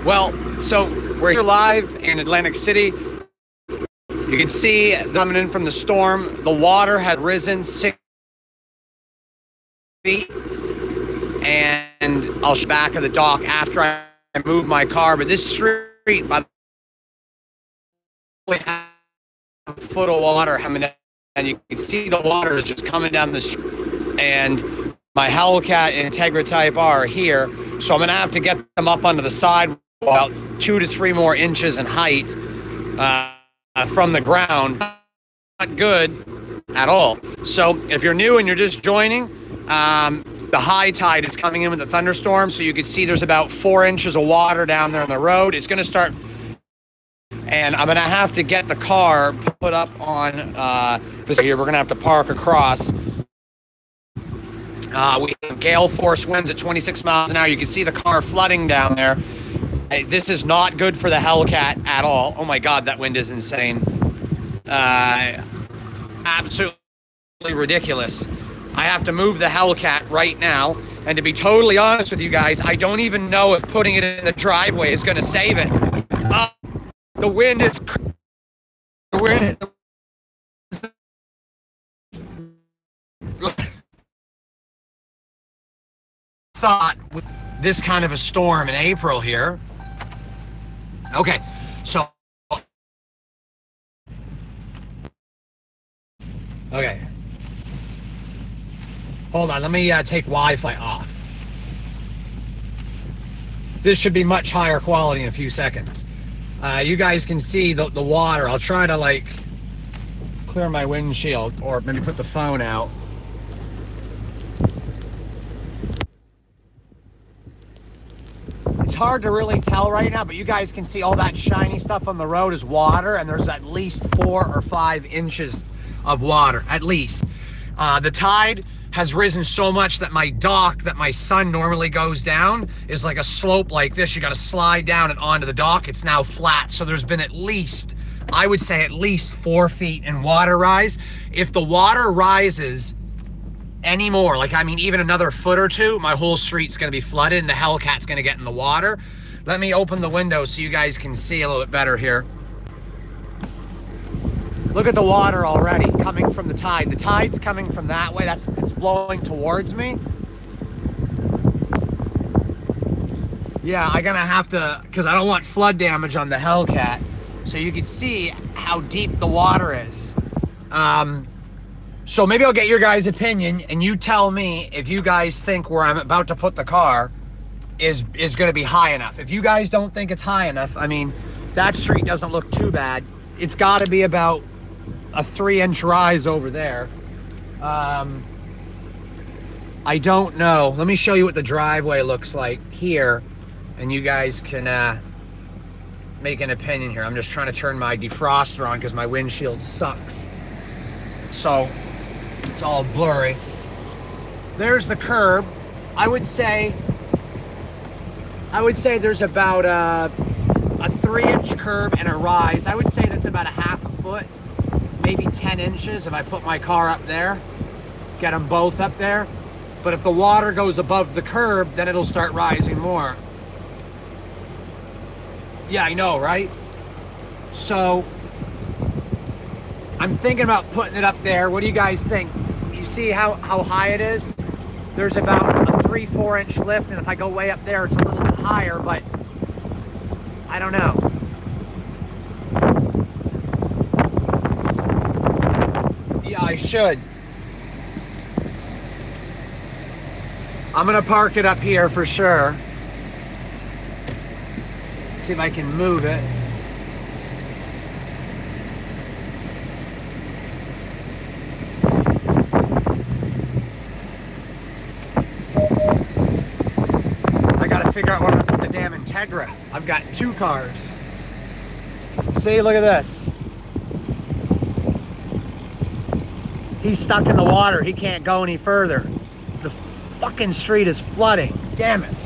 Well, so we're here live in Atlantic City. You can see coming in from the storm, the water had risen 6 feet, and I'll show back of the dock after I move my car. But this street, by the way, has a foot of water coming down, and you can see the water is just coming down the street. And my Hellcat and Integra Type R are here, so I'm gonna have to get them up onto the sidewalk about 2 to 3 more inches in height from the ground. Not good at all. So if you're new and you're just joining, the high tide is coming in with the thunderstorm, so you can see there's about 4 inches of water down there on the road. It's gonna start, and I'm gonna have to get the car put up on this here. We're gonna have to park across. We have gale force winds at 26 miles an hour. You can see the car flooding down there. This is not good for the Hellcat at all. Oh my God, that wind is insane. Absolutely ridiculous. I have to move the Hellcat right now. And to be totally honest with you guys, I don't even know if putting it in the driveway is going to save it. The wind is... The wind... Thought with this kind of a storm in April here. Okay, so okay, hold on, let me take Wi-Fi off. This should be much higher quality in a few seconds. You guys can see the water. I'll try to like clear my windshield, or maybe put the phone out. It's hard to really tell right now, but you guys can see all that shiny stuff on the road is water, and there's at least 4 or 5 inches of water, at least. The tide has risen so much that my dock that my son normally goes down is like a slope like this. You got to slide down and onto the dock. It's now flat, so there's been at least, I would say at least 4 feet in water rise. If the water rises anymore, like I mean even another foot or two, my whole street's gonna be flooded and the Hellcat's gonna get in the water. Let me open the window so you guys can see a little bit better here. Look at the water already coming from the tide. The tide's coming from that way. It's blowing towards me. Yeah, I'm gonna have to, because I don't want flood damage on the Hellcat. So you can see how deep the water is. So maybe I'll get your guys' opinion, and you tell me if you guys think where I'm about to put the car is going to be high enough. If you guys don't think it's high enough, I mean, that street doesn't look too bad. It's got to be about a 3-inch rise over there. I don't know. Let me show you what the driveway looks like here, and you guys can make an opinion here. I'm just trying to turn my defroster on because my windshield sucks. So it's all blurry. There's the curb. I would say there's about a 3-inch curb and a rise. I would say that's about a half a foot, maybe 10 inches if I put my car up there, get them both up there. But if the water goes above the curb, then it'll start rising more. Yeah, I know, right? So I'm thinking about putting it up there. What do you guys think? You see how high it is? There's about a 3-4 inch lift, and if I go way up there, it's a little bit higher, but I don't know. Yeah, I should. I'm gonna park it up here for sure. See if I can move it. Figure out where I'm gonna put the damn Integra. I've got 2 cars. See, look at this. He's stuck in the water. He can't go any further. The fucking street is flooding. Damn it.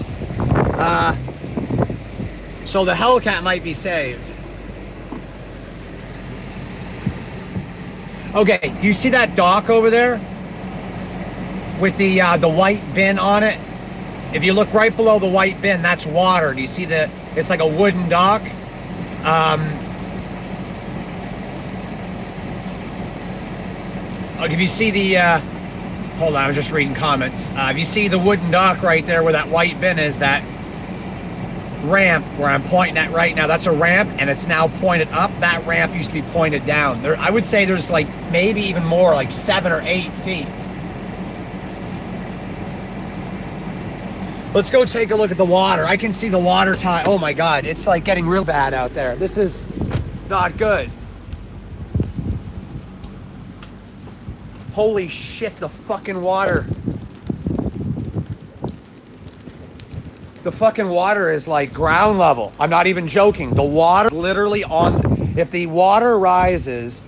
So the Hellcat might be saved. Okay, you see that dock over there with the white bin on it? If you look right below the white bin, that's water. Do you see the, it's like a wooden dock. If you see the, hold on, I was just reading comments. If you see the wooden dock right there where that white bin is, that ramp where I'm pointing at right now, that's a ramp, and it's now pointed up. That ramp used to be pointed down. There, I would say there's like maybe even more, like 7 or 8 feet. Let's go take a look at the water. I can see the water tide. Oh my God, it's like getting real bad out there. This is not good. Holy shit, the fucking water. The fucking water is like ground level. I'm not even joking. The water literally on, if the water rises,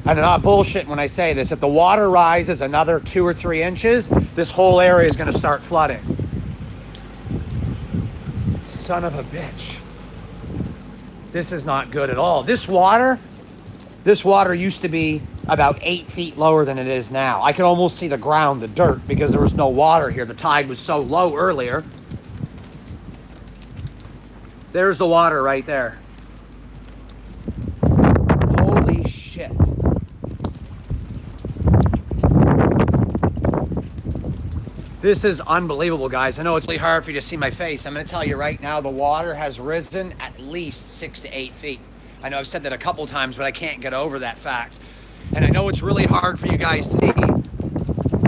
and I'm not bullshitting when I say this, if the water rises another 2 or 3 inches, this whole area is gonna start flooding. Son of a bitch. This is not good at all. This water used to be about 8 feet lower than it is now. I could almost see the ground, the dirt, because there was no water here. The tide was so low earlier. There's the water right there. Holy shit. This is unbelievable, guys. I know it's really hard for you to see my face. I'm going to tell you right now, the water has risen at least 6 to 8 feet. I know I've said that a couple times, but I can't get over that fact. And I know it's really hard for you guys to see,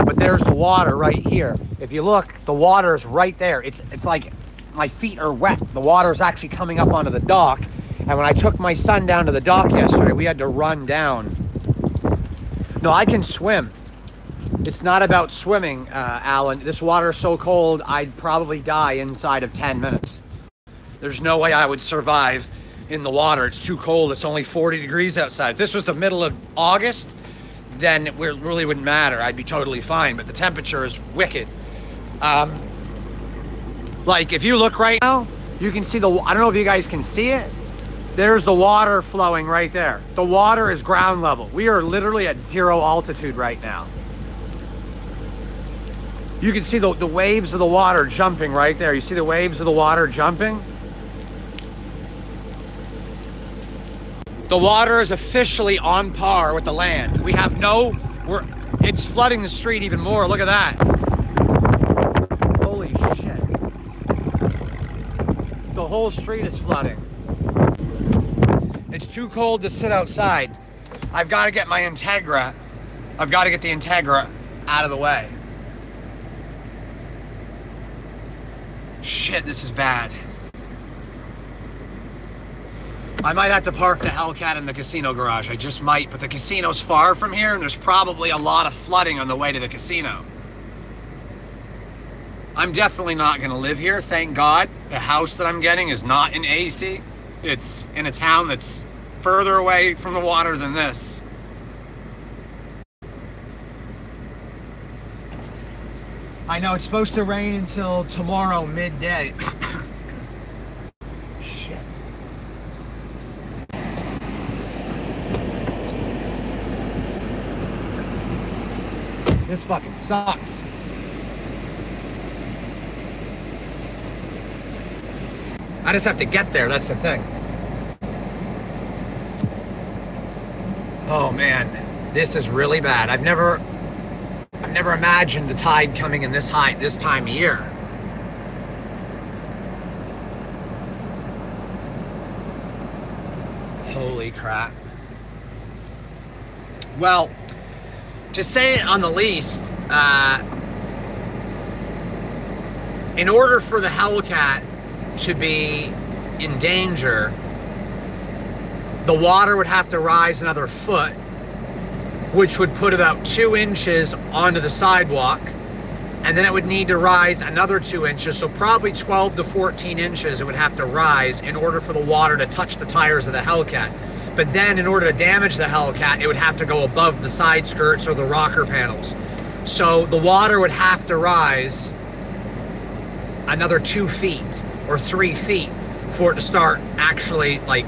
but there's the water right here. If you look, the water is right there. It's like my feet are wet. The water is actually coming up onto the dock. And when I took my son down to the dock yesterday, we had to run down. No, I can swim. It's not about swimming, Alan. This water is so cold, I'd probably die inside of 10 minutes. There's no way I would survive in the water. It's too cold. It's only 40 degrees outside. If this was the middle of August, then it really wouldn't matter. I'd be totally fine, but the temperature is wicked. Like, if you look right now, you can see the, I don't know if you guys can see it. There's the water flowing right there. The water is ground level. We are literally at 0 altitude right now. You can see the waves of the water jumping right there. You see the waves of the water jumping? The water is officially on par with the land. We have no, it's flooding the street even more. Look at that. Holy shit. The whole street is flooding. It's too cold to sit outside. I've got to get my Integra. I've got to get the Integra out of the way. Shit, this is bad. I might have to park the Hellcat in the casino garage. I just might, but the casino's far from here, and there's probably a lot of flooding on the way to the casino. I'm definitely not going to live here, thank God. The house that I'm getting is not in AC. It's in a town that's further away from the water than this. I know it's supposed to rain until tomorrow midday. Shit. This fucking sucks. I just have to get there, that's the thing. Oh man, this is really bad. I've never imagined the tide coming in this high this time of year. Holy crap. Well, to say it on the least, in order for the Hellcat to be in danger, the water would have to rise another foot, which would put about 2 inches onto the sidewalk, and then it would need to rise another 2 inches, so probably 12 to 14 inches it would have to rise in order for the water to touch the tires of the Hellcat. But then in order to damage the Hellcat, it would have to go above the side skirts or the rocker panels. So the water would have to rise another 2 feet or 3 feet for it to start actually, like,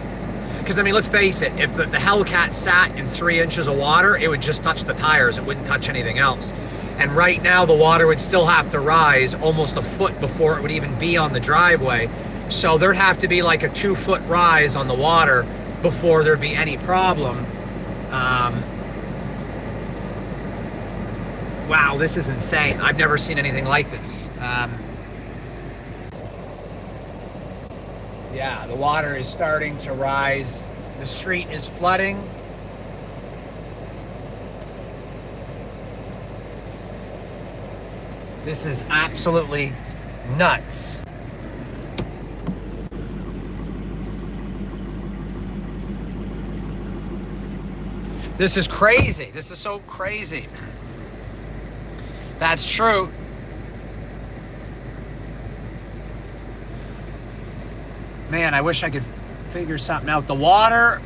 because I mean, let's face it, if the Hellcat sat in 3 inches of water, it would just touch the tires, it wouldn't touch anything else. And right now the water would still have to rise almost a foot before it would even be on the driveway. So there'd have to be like a 2-foot rise on the water before there'd be any problem. Wow, this is insane. I've never seen anything like this. Yeah, the water is starting to rise. The street is flooding. This is absolutely nuts. This is crazy. This is so crazy. That's true. Man, I wish I could figure something out. The water.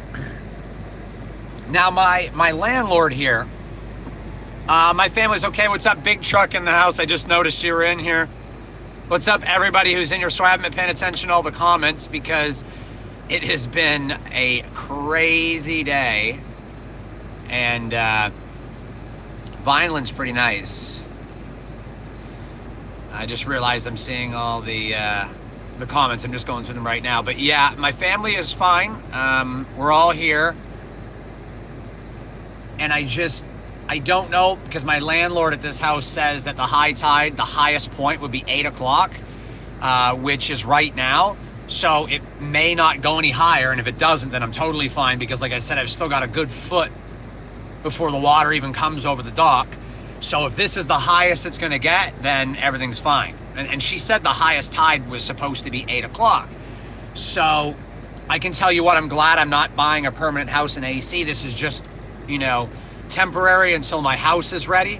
Now, my landlord here, my family's okay. What's up, big truck in the house? I just noticed you were in here. What's up, everybody who's in here? So I haven't been paying attention to all the comments because it has been a crazy day. And Vineland's pretty nice. I just realized I'm seeing all the comments. I'm just going through them right now. But yeah, my family is fine. We're all here. And I don't know, because my landlord at this house says that the high tide, the highest point would be 8 o'clock, which is right now. So it may not go any higher. And if it doesn't, then I'm totally fine, because like I said, I've still got a good foot before the water even comes over the dock. So if this is the highest it's going to get, then everything's fine. And she said the highest tide was supposed to be 8 o'clock. So I can tell you what, I'm glad I'm not buying a permanent house in AC. This is just, you know, temporary until my house is ready,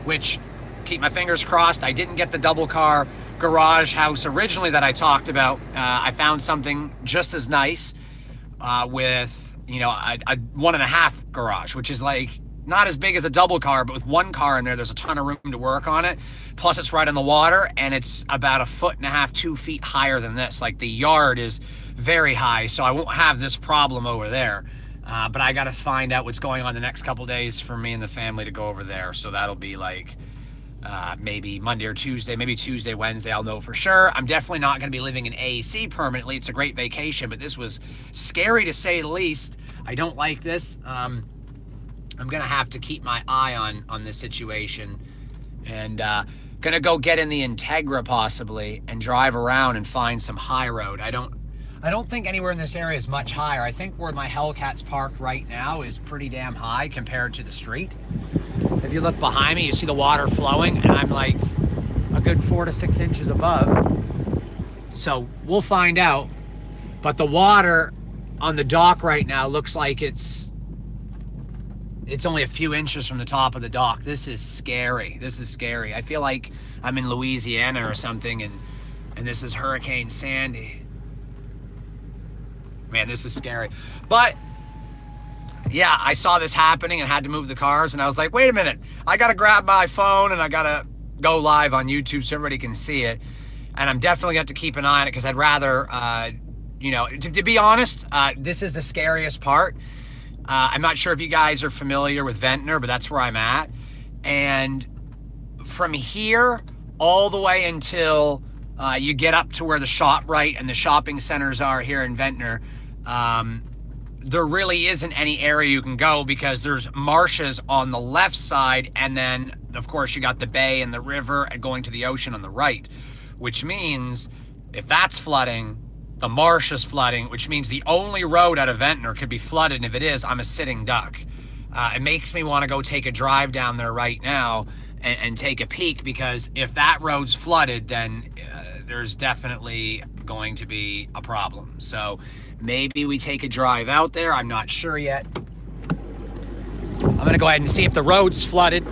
which, keep my fingers crossed. I didn't get the double car garage house originally that I talked about. I found something just as nice with, you know, a 1.5 garage, which is like not as big as a double car, but with one car in there, there's a ton of room to work on it. Plus it's right on the water, and it's about 1.5 feet, 2 feet higher than this. Like, the yard is very high, so I won't have this problem over there. But I got to find out what's going on the next couple days for me and the family to go over there. So that'll be like maybe Monday or Tuesday, maybe Tuesday, Wednesday. I'll know for sure. I'm definitely not going to be living in AC permanently. It's a great vacation, but this was scary to say the least. I don't like this. I'm going to have to keep my eye on this situation, and going to go get in the Integra possibly and drive around and find some high road. I don't think anywhere in this area is much higher. I think where my Hellcat's parked right now is pretty damn high compared to the street. If you look behind me, you see the water flowing, and I'm like a good 4 to 6 inches above. So we'll find out. But the water on the dock right now looks like it's only a few inches from the top of the dock. This is scary. This is scary. I feel like I'm in Louisiana or something, and this is Hurricane Sandy. Man, this is scary. But yeah, I saw this happening and had to move the cars, and I was like, wait a minute, I gotta grab my phone and I gotta go live on YouTube so everybody can see it. And I'm definitely going to keep an eye on it, because I'd rather, you know, to be honest, this is the scariest part. I'm not sure if you guys are familiar with Ventnor, but that's where I'm at. And from here all the way until you get up to where the ShopRite and the shopping centers are here in Ventnor, there really isn't any area you can go, because there's marshes on the left side, and then of course you got the bay and the river and going to the ocean on the right, which means if that's flooding, the marsh is flooding, which means the only road out of Ventnor could be flooded, and if it is, I'm a sitting duck. It makes me want to go take a drive down there right now and take a peek, because if that road's flooded, then there's definitely going to be a problem. So maybe we take a drive out there. I'm not sure yet. I'm gonna go ahead and see if the road's flooded.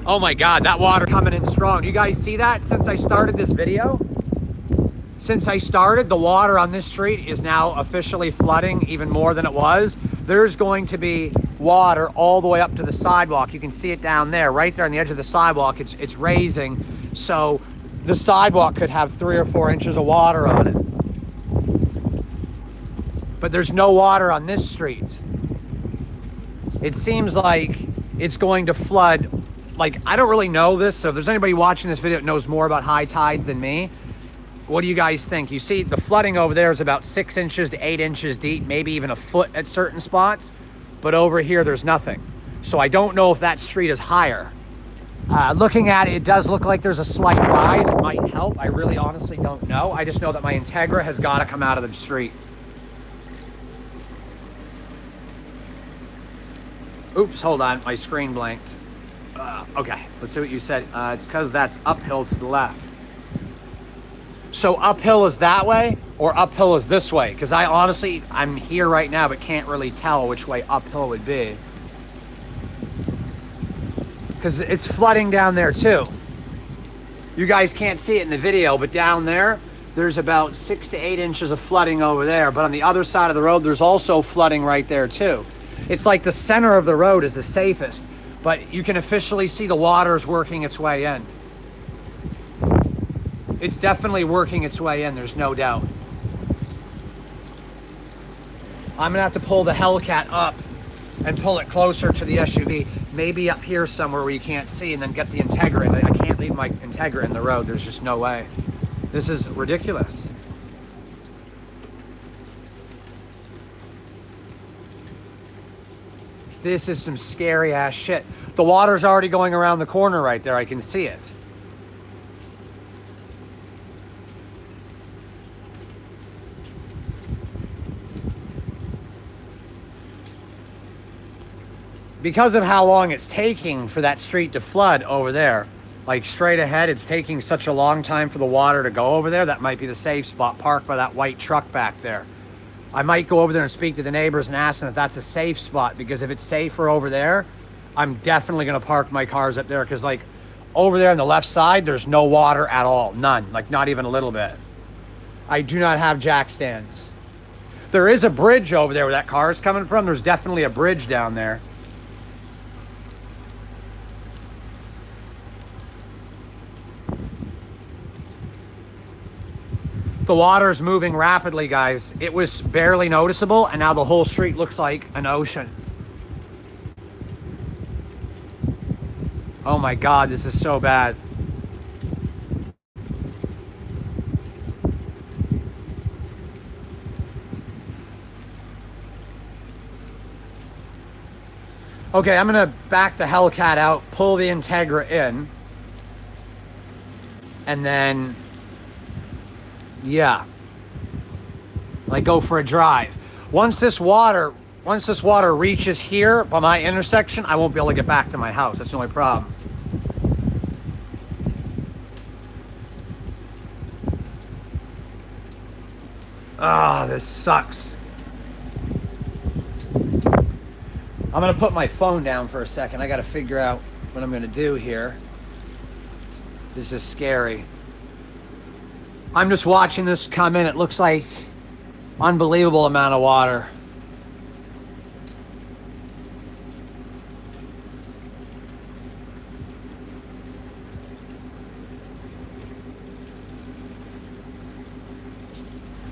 Oh my God, that water coming in strong. You guys see that? Since I started this video, the water on this street is now officially flooding even more than it was. There's going to be water all the way up to the sidewalk. You can see it down there, right there on the edge of the sidewalk. It's raising. So the sidewalk could have 3 or 4 inches of water on it. But there's no water on this street. It seems like it's going to flood like, I don't really know this, so if there's anybody watching this video that knows more about high tides than me, what do you guys think? You see the flooding over there is about 6 inches to 8 inches deep, maybe even a foot at certain spots, but over here there's nothing. So I don't know if that street is higher. Looking at it, it does look like there's a slight rise. It might help. I really honestly don't know. I just know that my Integra has got to come out of the street. Oops, hold on. My screen blanked. Okay, let's see what you said. It's because that's uphill to the left. So uphill is that way or uphill is this way? Because I honestly, I'm here right now, but can't really tell which way uphill would be. Because it's flooding down there too. You guys can't see it in the video, but down there, there's about 6 to 8 inches of flooding over there. But on the other side of the road, there's also flooding right there too. It's like the center of the road is the safest, but you can officially see the water is working its way in. It's definitely working its way in, there's no doubt. I'm gonna have to pull the Hellcat up and pull it closer to the SUV, maybe up here somewhere where you can't see, and then get the Integra in. I can't leave my Integra in the road, there's just no way. This is ridiculous. This is some scary ass shit. The water's already going around the corner right there. I can see it. Because of how long it's taking for that street to flood over there, like straight ahead, it's taking such a long time for the water to go over there. That might be the safe spot, parked by that white truck back there. I might go over there and speak to the neighbors and ask them if that's a safe spot, because if it's safer over there, I'm definitely going to park my cars up there, because like over there on the left side, there's no water at all. None, like not even a little bit. I do not have jack stands. There is a bridge over there where that car is coming from. There's definitely a bridge down there. The water is moving rapidly, guys. It was barely noticeable, and now the whole street looks like an ocean. Oh my God, this is so bad. Okay, I'm gonna back the Hellcat out, pull the Integra in, and then yeah, like go for a drive. Once this water reaches here by my intersection, I won't be able to get back to my house. That's the only problem. Ah, this sucks. I'm gonna put my phone down for a second. I gotta figure out what I'm gonna do here. This is scary. I'm just watching this come in. It looks like unbelievable amount of water.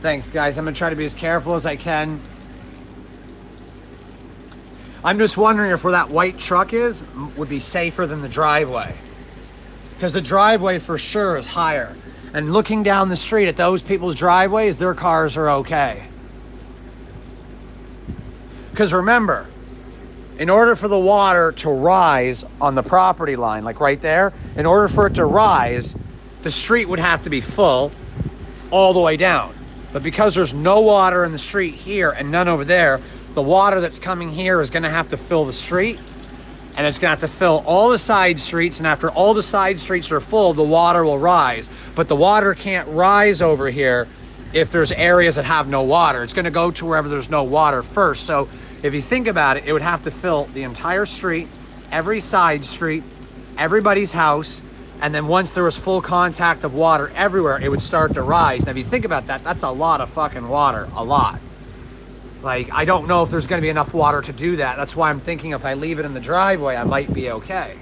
Thanks, guys. I'm gonna try to be as careful as I can. I'm just wondering if where that white truck is would be safer than the driveway, because the driveway for sure is higher. And looking down the street at those people's driveways, their cars are okay. Because remember, in order for the water to rise on the property line, like right there, in order for it to rise, the street would have to be full all the way down. But because there's no water in the street here and none over there, the water that's coming here is gonna have to fill the street, and it's gonna have to fill all the side streets, and after all the side streets are full, the water will rise. But the water can't rise over here if there's areas that have no water. It's gonna go to wherever there's no water first. So if you think about it, it would have to fill the entire street, every side street, everybody's house, and then once there was full contact of water everywhere, it would start to rise. Now if you think about that, that's a lot of fucking water, a lot. Like, I don't know if there's gonna be enough water to do that. That's why I'm thinking if I leave it in the driveway, I might be okay.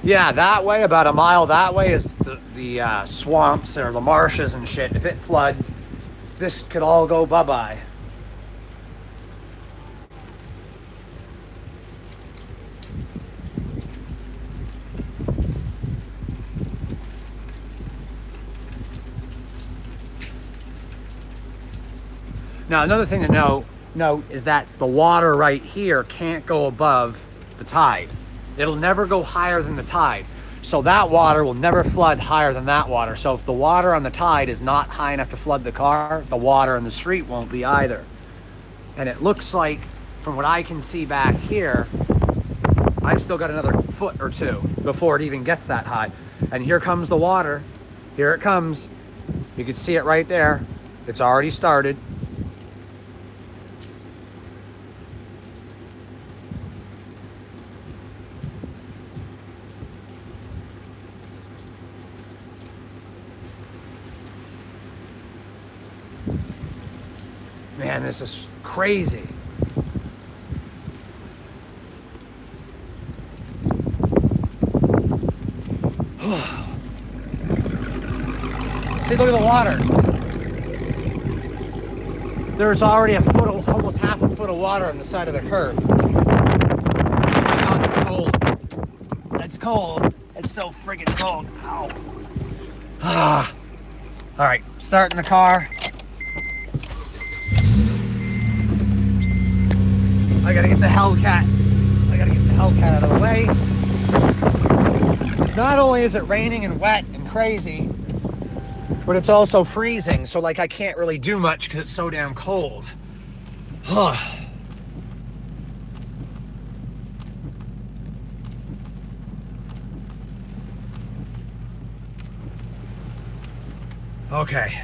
Yeah, that way, about a mile that way is the swamps or the marshes and shit. If it floods, this could all go bye-bye. Now, another thing to note is that the water right here can't go above the tide. It'll never go higher than the tide. So that water will never flood higher than that water. So if the water on the tide is not high enough to flood the car, the water in the street won't be either. And it looks like, from what I can see back here, I've still got another foot or two before it even gets that high. And here comes the water. Here it comes. You can see it right there. It's already started. Man, this is crazy. See, look at the water. There's already almost half a foot of water on the side of the curb. Oh my God, it's cold. It's cold. It's so friggin' cold. Ow. All right, starting the car. I gotta get the Hellcat. I gotta get the Hellcat out of the way. Not only is it raining and wet and crazy, but it's also freezing. So like I can't really do much because it's so damn cold. Okay.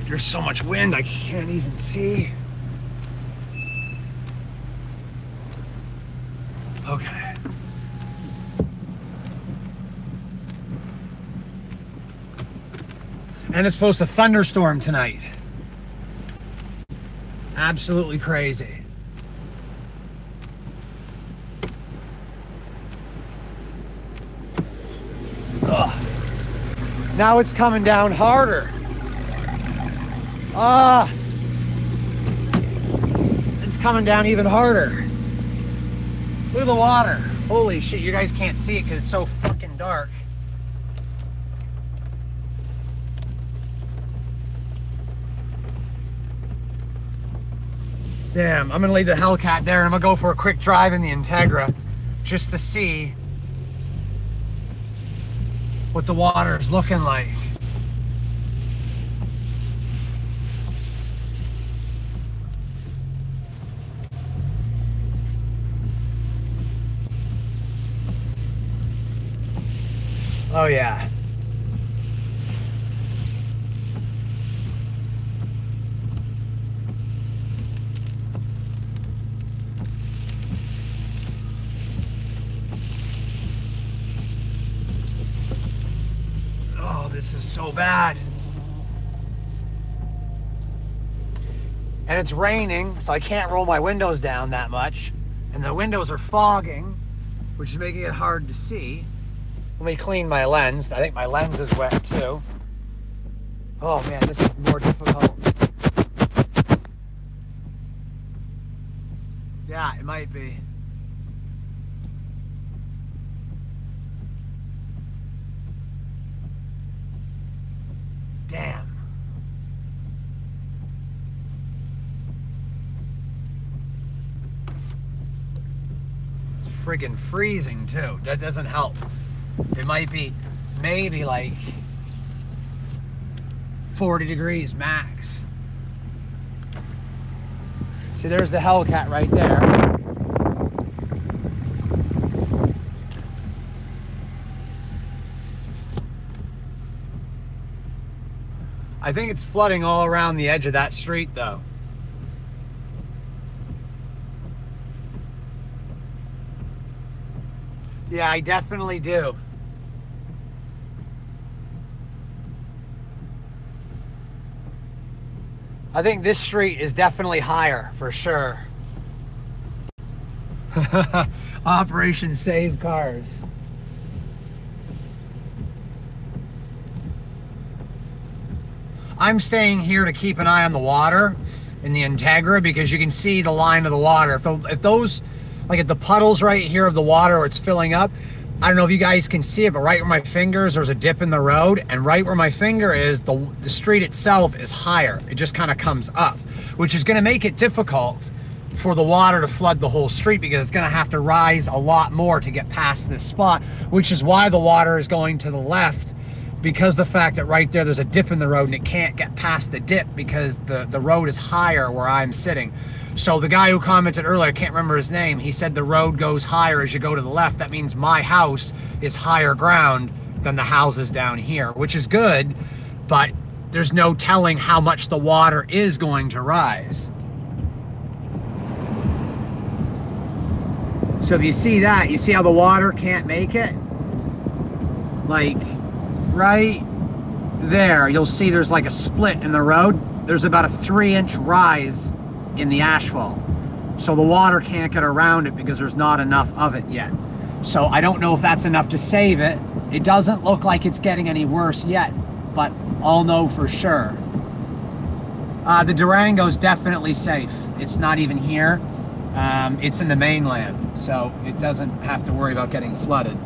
There's so much wind, I can't even see. Okay. And it's supposed to thunderstorm tonight. Absolutely crazy. Ugh. Now it's coming down harder. It's coming down even harder. Look at the water. Holy shit, you guys can't see it because it's so fucking dark. Damn, I'm gonna leave the Hellcat there and I'm gonna go for a quick drive in the Integra just to see what the water is looking like. Oh yeah. Oh, this is so bad. And it's raining, so I can't roll my windows down that much. And the windows are fogging, which is making it hard to see. Let me clean my lens. I think my lens is wet too. Oh man, this is more difficult. Yeah, it might be. Damn. It's friggin' freezing too. That doesn't help. It might be maybe like 40 degrees max. See, there's the Hellcat right there. I think it's flooding all around the edge of that street though. Yeah, I definitely do. I think this street is definitely higher for sure. Operation Save Cars. I'm staying here to keep an eye on the water in the Integra because you can see the line of the water. If those like at the puddles right here of the water where it's filling up. I don't know if you guys can see it, but right where my fingers, there's a dip in the road, and right where my finger is, the street itself is higher. It just kind of comes up, which is going to make it difficult for the water to flood the whole street, because it's going to have to rise a lot more to get past this spot, which is why the water is going to the left, because the fact that right there's a dip in the road and it can't get past the dip because the road is higher where I'm sitting. So the guy who commented earlier, I can't remember his name, he said the road goes higher as you go to the left. That means my house is higher ground than the houses down here, which is good, but there's no telling how much the water is going to rise. So if you see that, you see how the water can't make it? Like right there, you'll see there's like a split in the road. There's about a 3-inch rise in the asphalt. So the water can't get around it because there's not enough of it yet. So I don't know if that's enough to save it. It doesn't look like it's getting any worse yet, but I'll know for sure. The Durango's definitely safe. It's not even here. It's in the mainland, so it doesn't have to worry about getting flooded.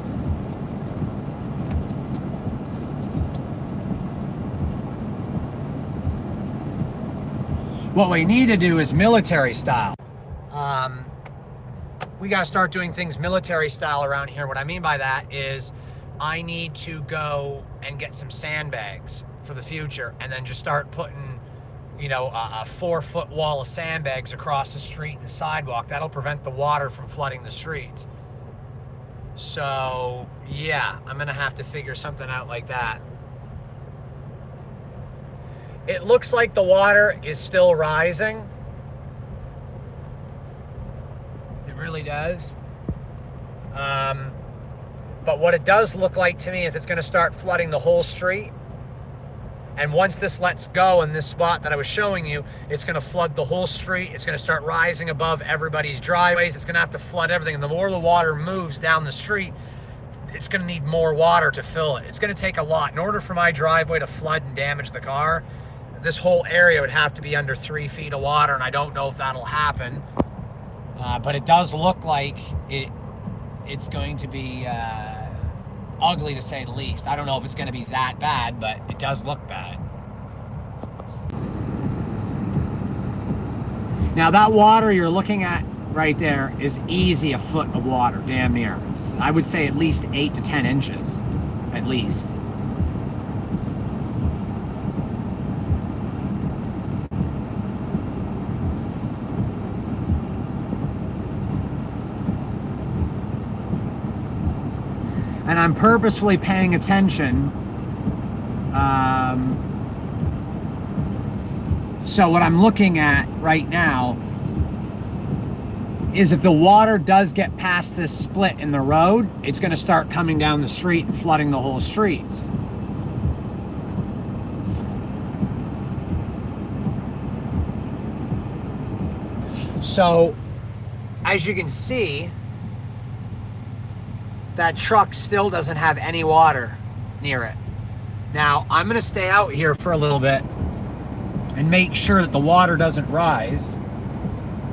What we need to do is military style. We got to start doing things military style around here. What I mean by that is I need to go and get some sandbags for the future, and then just start putting, you know, a 4-foot wall of sandbags across the street and the sidewalk. That'll prevent the water from flooding the street. So yeah, I'm gonna have to figure something out like that. It looks like the water is still rising. It really does. But what it does look like to me is it's gonna start flooding the whole street. And once this lets go in this spot that I was showing you, it's gonna flood the whole street. It's gonna start rising above everybody's driveways. It's gonna have to flood everything. And the more the water moves down the street, it's gonna need more water to fill it. It's gonna take a lot. In order for my driveway to flood and damage the car, this whole area would have to be under 3 feet of water, and I don't know if that'll happen. But it does look like it's going to be ugly, to say the least. I don't know if it's going to be that bad, but it does look bad. Now that water you're looking at right there is easy a foot of water, damn near. I would say at least 8 to 10 inches, at least. And I'm purposefully paying attention. So what I'm looking at right now is if the water does get past this split in the road, it's going to start coming down the street and flooding the whole street. So, as you can see, that truck still doesn't have any water near it. Now, I'm gonna stay out here for a little bit and make sure that the water doesn't rise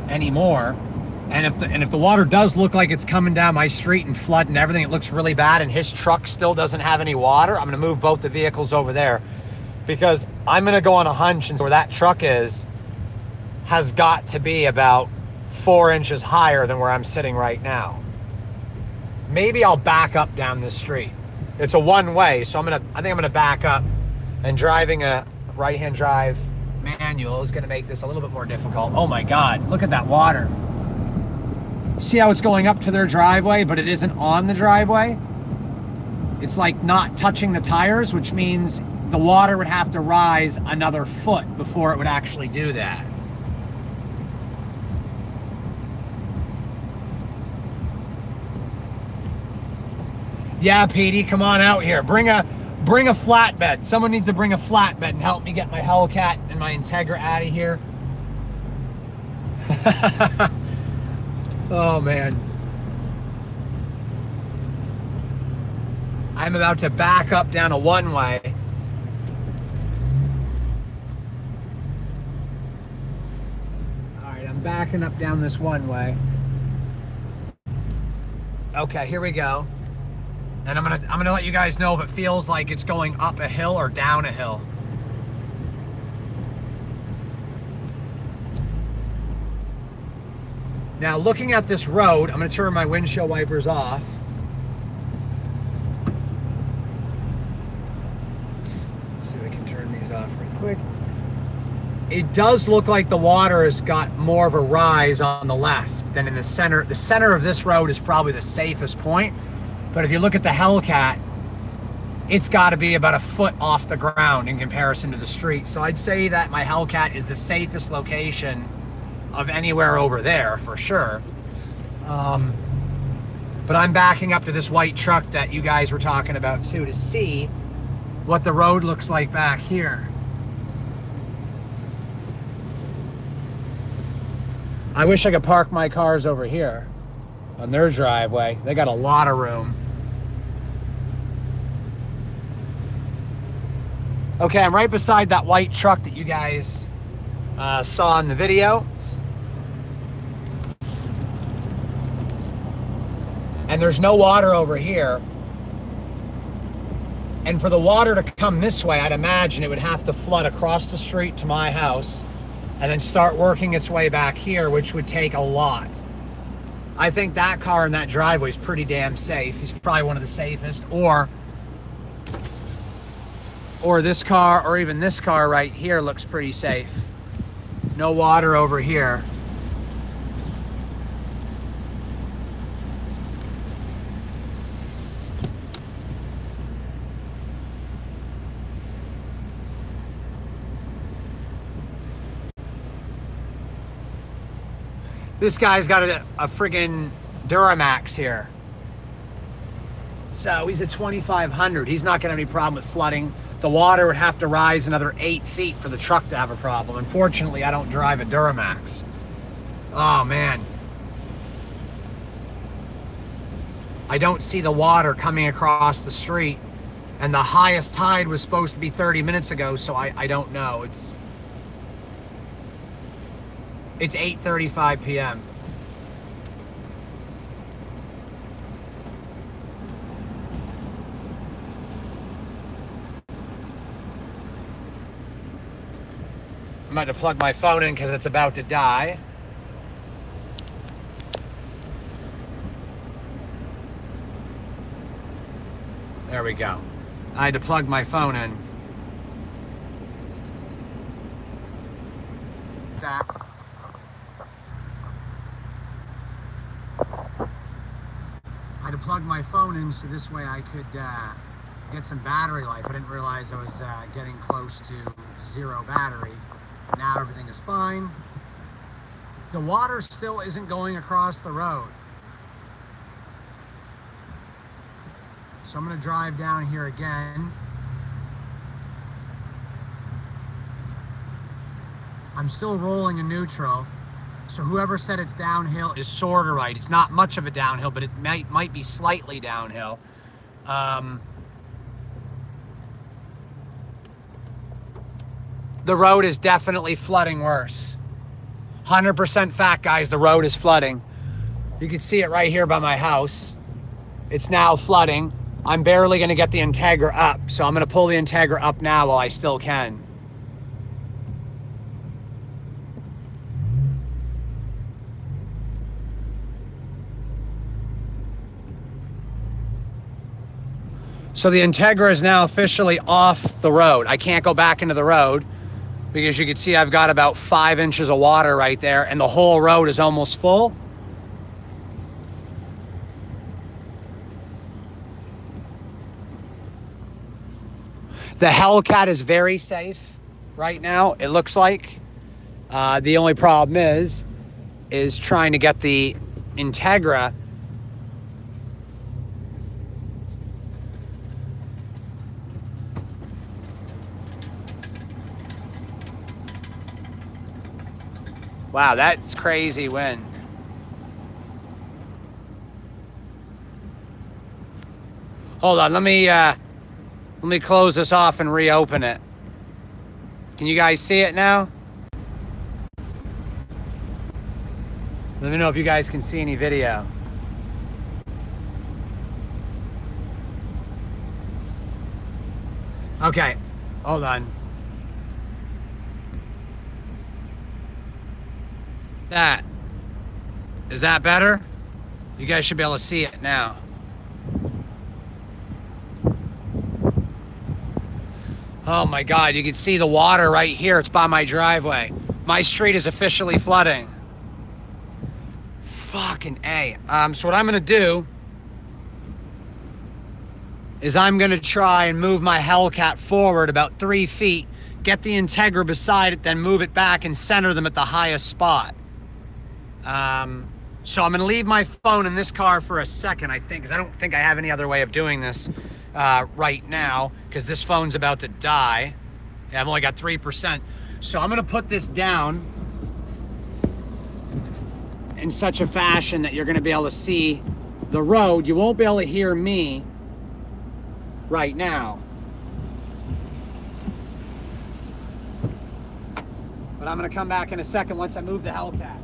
anymore. And if the water does look like it's coming down my street and flooding everything, it looks really bad, and his truck still doesn't have any water, I'm gonna move both the vehicles over there, because I'm gonna go on a hunch, and where that truck is has got to be about 4 inches higher than where I'm sitting right now. Maybe I'll back up down this street. It's a one-way, so I think I'm gonna back up, and driving a right-hand drive manual is gonna make this a little bit more difficult. Oh my God, look at that water. See how it's going up to their driveway, but it isn't on the driveway? It's like not touching the tires, which means the water would have to rise another foot before it would actually do that. Yeah, Petey, come on out here. Bring a flatbed. Someone needs to bring a flatbed and help me get my Hellcat and my Integra out of here. Oh, man. I'm about to back up down a one-way. All right, I'm backing up down this one-way. Okay, here we go. And I'm gonna let you guys know if it feels like it's going up a hill or down a hill. Now, looking at this road, I'm gonna turn my windshield wipers off. Let's see if I can turn these off right quick. It does look like the water has got more of a rise on the left than in the center. The center of this road is probably the safest point. But if you look at the Hellcat, it's got to be about a foot off the ground in comparison to the street. So I'd say that my Hellcat is the safest location of anywhere over there for sure. But I'm backing up to this white truck that you guys were talking about too to see what the road looks like back here. I wish I could park my cars over here on their driveway. They got a lot of room. Okay, I'm right beside that white truck that you guys saw in the video. And there's no water over here. And for the water to come this way, I'd imagine it would have to flood across the street to my house and then start working its way back here, which would take a lot. I think that car in that driveway is pretty damn safe. He's probably one of the safest. Or this car, or even this car right here looks pretty safe. No water over here. This guy's got a friggin' Duramax here. So he's at 2,500. He's not gonna have any problem with flooding. The water would have to rise another 8 feet for the truck to have a problem. Unfortunately, I don't drive a Duramax. Oh man. I don't see the water coming across the street. And the highest tide was supposed to be 30 minutes ago, so I don't know. It's 8:35 p.m. I'm about to plug my phone in because it's about to die. There we go. I had to plug my phone in. That. I had to plug my phone in so this way I could get some battery life. I didn't realize I was getting close to 0 battery. Now everything is fine. The water still isn't going across the road. So I'm going to drive down here again. I'm still rolling in neutral. So whoever said it's downhill is sort of right. It's not much of a downhill, but it might be slightly downhill. The road is definitely flooding worse. 100% fact, guys, the road is flooding. You can see it right here by my house. It's now flooding. I'm barely gonna get the Integra up, so I'm gonna pull the Integra up now while I still can. So the Integra is now officially off the road. I can't go back into the road because you can see I've got about 5 inches of water right there and the whole road is almost full. The Hellcat is very safe right now, it looks like. The only problem is trying to get the Integra Wow, that's crazy wind. Hold on, let me close this off and reopen it. Can you guys see it now? Let me know if you guys can see any video. Okay, hold on. Is that better? You guys should be able to see it now. Oh my God, you can see the water right here. It's by my driveway. My street is officially flooding. Fucking A. So what I'm gonna do is I'm gonna try and move my Hellcat forward about 3 feet, get the Integra beside it, then move it back and center them at the highest spot. So I'm gonna leave my phone in this car for a second, I think, because I don't think I have any other way of doing this right now, because this phone's about to die. Yeah, I've only got 3%. So I'm gonna put this down in such a fashion that you're gonna be able to see the road. You won't be able to hear me right now. But I'm gonna come back in a second once I move the Hellcat.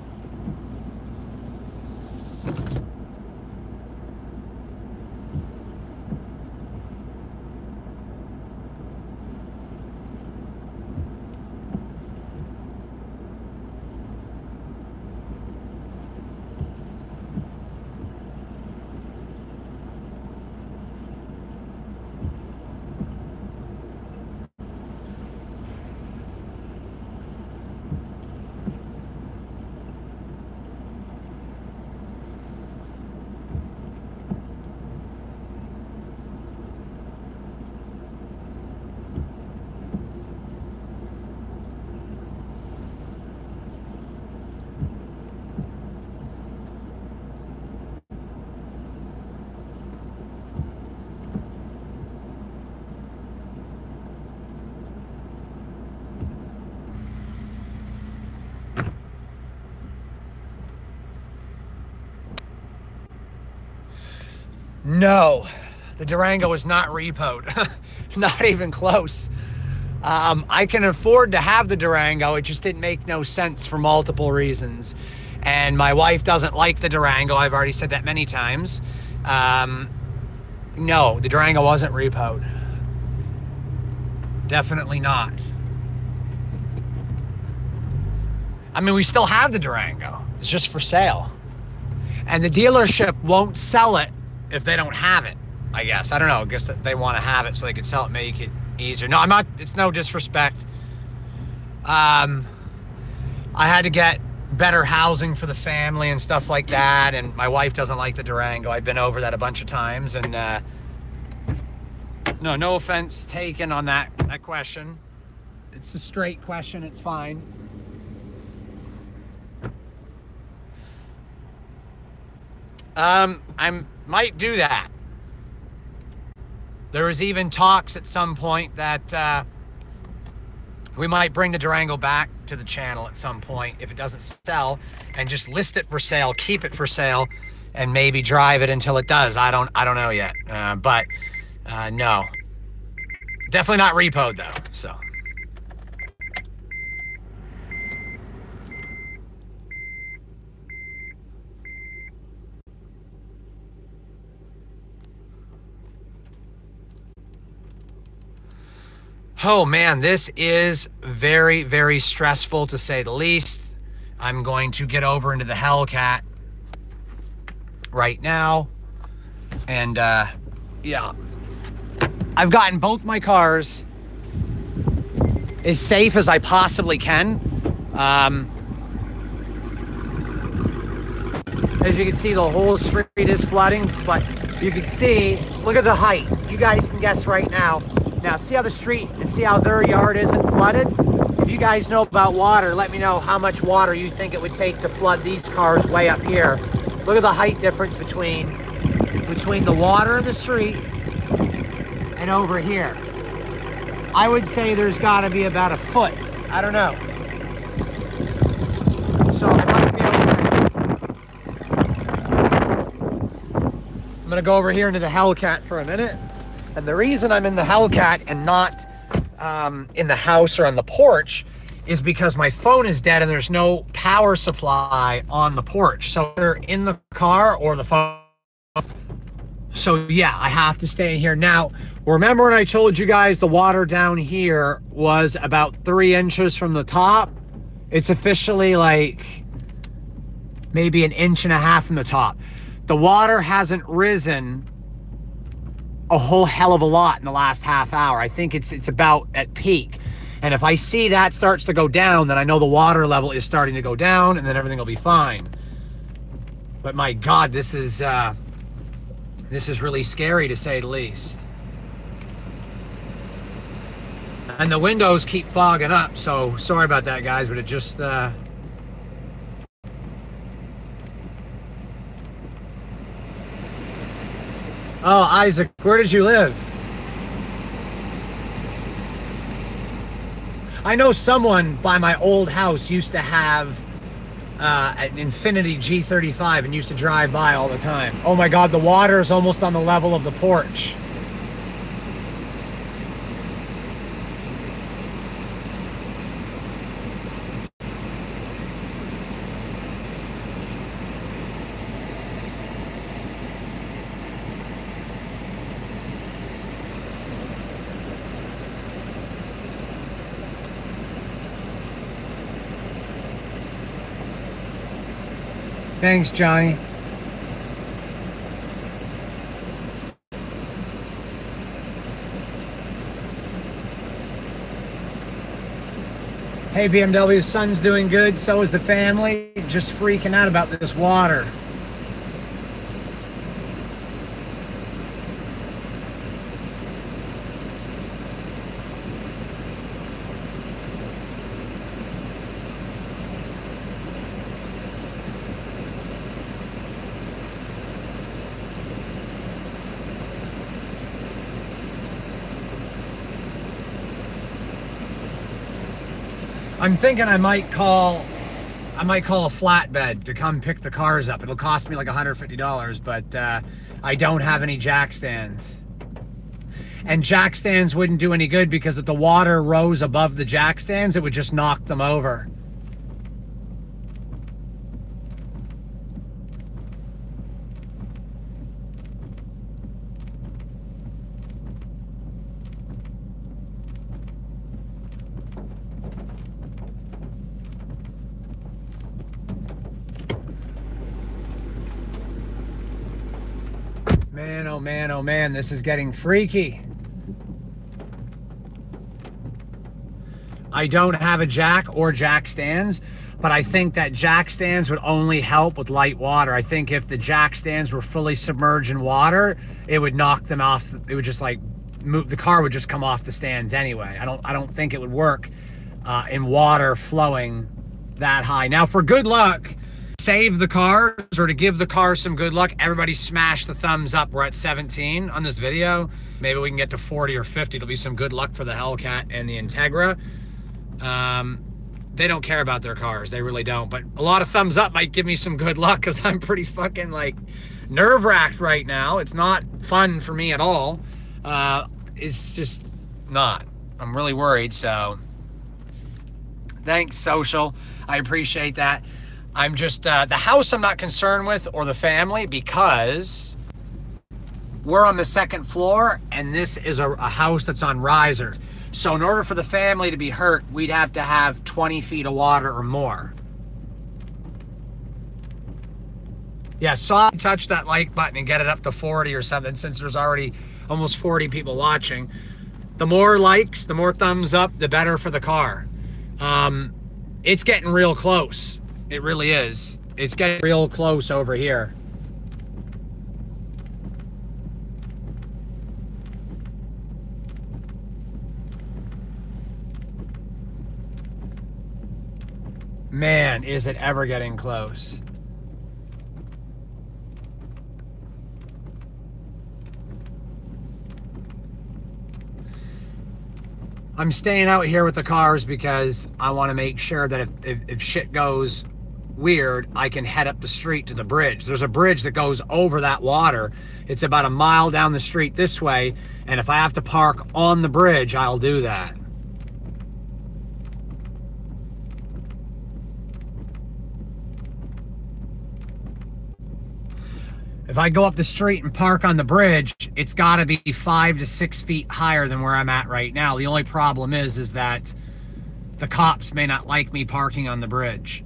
No, the Durango was not repoed. Not even close. I can afford to have the Durango. It just didn't make no sense for multiple reasons. And my wife doesn't like the Durango. I've already said that many times. No, the Durango wasn't repoed. Definitely not. I mean, we still have the Durango. It's just for sale. And the dealership won't sell it if they don't have it, I guess. I don't know. I guess that they want to have it so they can sell it, make it easier. No, I'm not. It's no disrespect. I had to get better housing for the family and stuff like that, and my wife doesn't like the Durango. I've been over that a bunch of times, and no offense taken on that question. It's a straight question. It's fine. I might do that. There was even talks at some point that we might bring the Durango back to the channel at some point if it doesn't sell, and just list it for sale, keep it for sale, and maybe drive it until it does. I don't know yet. But no, definitely not repoed though. So. Oh man, this is very, very stressful to say the least. I'm going to get over into the Hellcat right now. And yeah, I've gotten both my cars as safe as I possibly can. As you can see, the whole street is flooding, but you can see, look at the height. You guys can guess right now. Now, see how the street and see how their yard isn't flooded? If you guys know about water, let me know how much water you think it would take to flood these cars way up here. Look at the height difference between the water in the street and over here. I would say there's got to be about a foot. I don't know. So I might be I'm gonna go over here into the Hellcat for a minute. And the reason I'm in the Hellcat and not in the house or on the porch is because my phone is dead and there's no power supply on the porch. So they're in the car or the phone. So yeah, I have to stay here. Now, Remember when I told you guys the water down here was about 3 inches from the top? It's officially like maybe 1.5 inches from the top. The water hasn't risen a whole hell of a lot in the last half hour. I think it's about at peak. And if I see that starts to go down, then I know the water level is starting to go down, and then everything will be fine. But my God, this is really scary, to say the least. And the windows keep fogging up, so sorry about that, guys, but it just... Oh, Isaac, where did you live? I know someone by my old house used to have an Infiniti G35 and used to drive by all the time. Oh my God, the water is almost on the level of the porch. Thanks, Johnny. Hey, BMW, son's doing good. So is the family. Just freaking out about this water. I'm thinking I might call a flatbed to come pick the cars up. It'll cost me like $150, but I don't have any jack stands. And jack stands wouldn't do any good because if the water rose above the jack stands, it would just knock them over. Man, oh man, oh man, this is getting freaky. I don't have a jack or jack stands, but I think that jack stands would only help with light water. I think if the jack stands were fully submerged in water, it would knock them off. It would just like move, the car would just come off the stands anyway. I don't think it would work in water flowing that high. Now, for good luck, save the cars, or to give the car some good luck, everybody smash the thumbs up. We're at 17 on this video. Maybe we can get to 40 or 50. It'll be some good luck for the Hellcat and the Integra. They don't care about their cars. They really don't. But a lot of thumbs up might give me some good luck because I'm pretty fucking like nerve-wracked right now. It's not fun for me at all. It's just not. I'm really worried, so thanks, Social. I appreciate that. I'm just, the house I'm not concerned with, or the family, because we're on the 2nd floor and this is a house that's on risers. So in order for the family to be hurt, we'd have to have 20 feet of water or more. Yeah, so touch that like button and get it up to 40 or something, since there's already almost 40 people watching. The more likes, the more thumbs up, the better for the car. It's getting real close. It really is. It's getting real close over here. Man, is it ever getting close. I'm staying out here with the cars because I want to make sure that if shit goes weird, I can head up the street to the bridge. There's a bridge that goes over that water. It's about a mile down the street this way, and if I have to park on the bridge, I'll do that. If I go up the street and park on the bridge, it's got to be 5 to 6 feet higher than where I'm at right now. The only problem is that the cops may not like me parking on the bridge.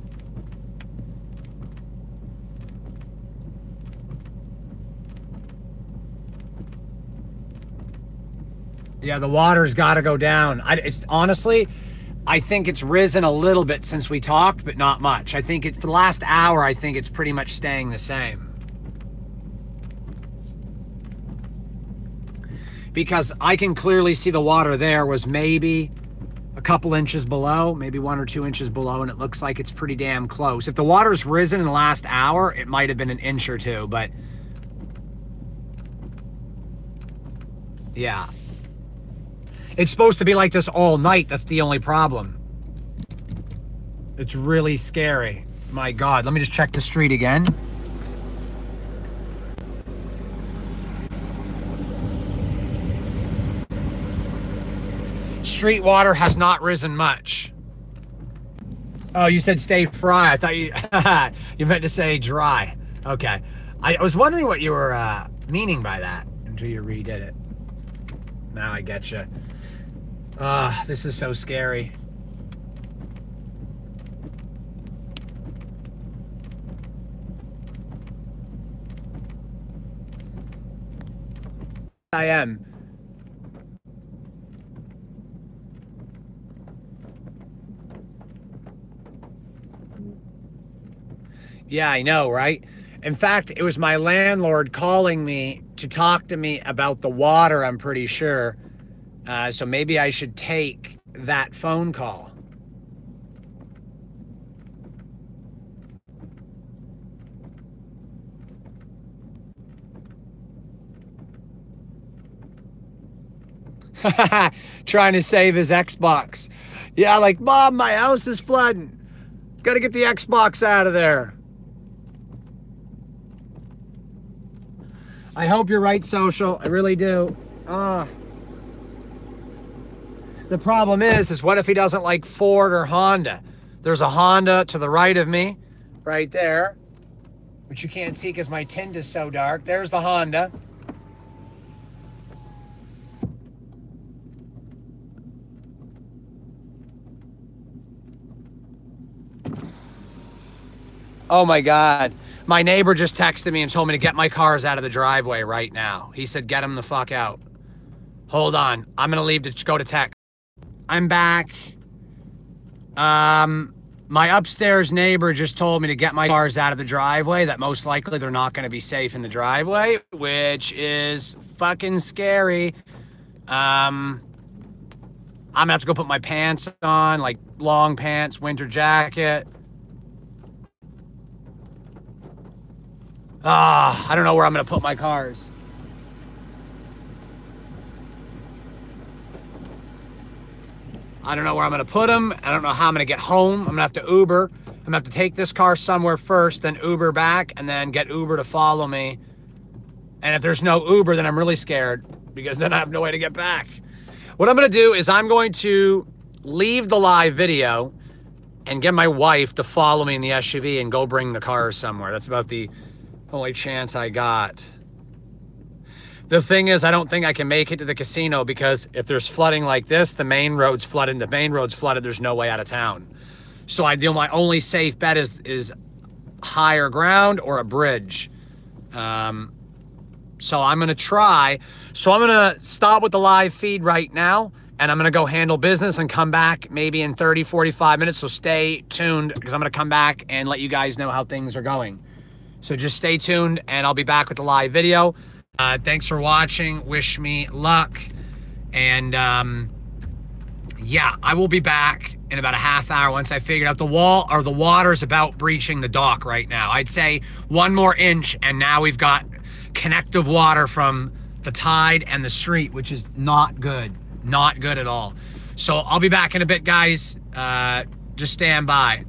Yeah, the water's got to go down. It's honestly, I think it's risen a little bit since we talked, but not much. I think for the last hour, I think it's pretty much staying the same. Because I can clearly see the water there was maybe a couple inches below, maybe 1 or 2 inches below, and it looks like it's pretty damn close. If the water's risen in the last hour, it might have been an inch or two, but yeah. It's supposed to be like this all night. That's the only problem. It's really scary. My God, let me just check the street again. Street water has not risen much. Oh, you said stay dry. I thought you meant to say dry. Okay. I was wondering what you were meaning by that until you redid it. Now I get you. This is so scary. I am. Yeah, I know, right? In fact, it was my landlord calling me to talk to me about the water, I'm pretty sure. So maybe I should take that phone call. Trying to save his Xbox. Yeah, like, Mom, my house is flooding. Gotta get the Xbox out of there. I hope you're right, Social. I really do. The problem is what if he doesn't like Ford or Honda? There's a Honda to the right of me, right there, which you can't see because my tint is so dark. There's the Honda. Oh my God. My neighbor just texted me and told me to get my cars out of the driveway right now. He said, get them the fuck out. Hold on. I'm going to leave to go to tech. I'm back. My upstairs neighbor just told me to get my cars out of the driveway, that most likely they're not going to be safe in the driveway, which is fucking scary. I'm going to have to go put my pants on, like long pants, winter jacket. I don't know where I'm going to put my cars. I don't know where I'm going to put them. I don't know how I'm going to get home. I'm going to have to Uber. I'm going to have to take this car somewhere first, then Uber back, and then get Uber to follow me. And if there's no Uber, then I'm really scared because then I have no way to get back. What I'm going to do is I'm going to leave the live video and get my wife to follow me in the SUV and go bring the cars somewhere. That's about the only chance I got. The thing is, I don't think I can make it to the casino because if there's flooding like this, the main road's flooded. The main road's flooded. There's no way out of town. So my only safe bet is higher ground or a bridge. So I'm going to try. So I'm going to stop with the live feed right now, and I'm going to go handle business and come back maybe in 30, 45 minutes. So stay tuned because I'm going to come back and let you guys know how things are going. So just stay tuned, and I'll be back with the live video. Thanks for watching. Wish me luck. And yeah, I will be back in about a half hour once I figured out the water's about breaching the dock right now. I'd say 1 more inch, and now we've got connective water from the tide and the street, which is not good. Not good at all. So I'll be back in a bit, guys. Just stand by.